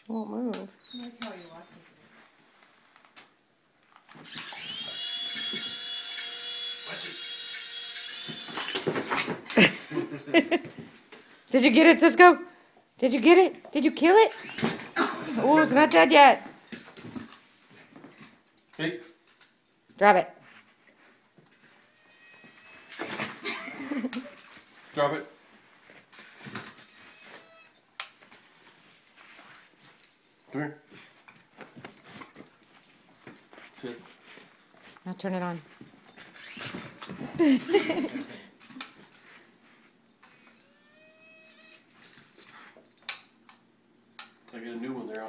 Won't move. I like how he watches it. Did you get it, Cisco? Did you get it? Did you kill it? Oh, it's not dead yet. Hey. Drop it. Drop it. Come here. Sit. Now turn it on. I get a new one there.